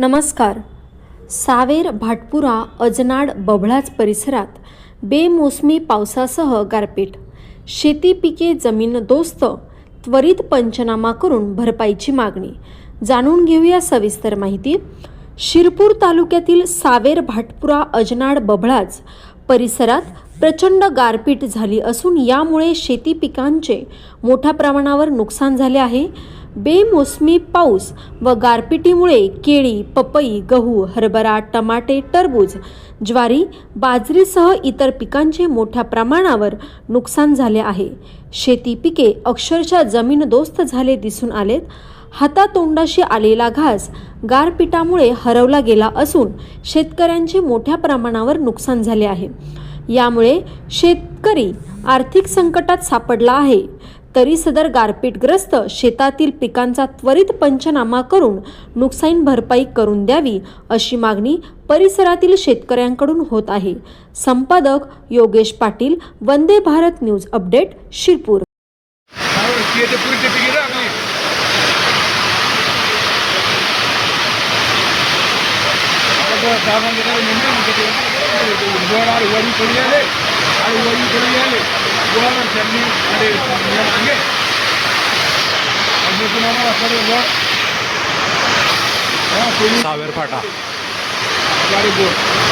नमस्कार. सावेर, भाटपुरा, अजनाड, बभळाच परिसरात बेमोसमी पावसासह गारपीट. शेती पिके जमीनदोस्त, त्वरित पंचनामा करून भरपाईची मागणी. जाणून घेऊया सविस्तर माहिती. शिरपूर तालुक्यातील सावेर, भाटपुरा, अजनाड, बभळाच परिसरात प्रचंड गारपीट झाली असून यामुळे शेती पिकांचे मोठ्या प्रमाणावर नुकसान झाले आहे. बेमोसमी पाऊस व गारपिटीमुळे केळी, पपई, गहू, हरभरा, टमाटे, टरबूज, ज्वारी, बाजरीसह इतर पिकांचे मोठ्या प्रमाणावर नुकसान झाले आहे. शेती पिके अक्षरशः जमीनदोस्त झाले दिसून आलेत. हातातोंडाशी आलेला घास गारपिटामुळे हरवला गेला असून शेतकऱ्यांचे मोठ्या प्रमाणावर नुकसान झाले आहे. यामुळे शेतकरी आर्थिक संकटात सापडला आहे. तरी सदर गारपीटग्रस्त शेतातील पिकांचा त्वरित पंचनामा करून नुकसान भरपाई करून द्यावी अशी मागणी परिसरातील शेतकऱ्यांकडून होत आहे. संपादक योगेश पाटील, वंदे भारत न्यूज अपडेट, शिरपूर. सावेर फाटा गाड़ी बोर्ड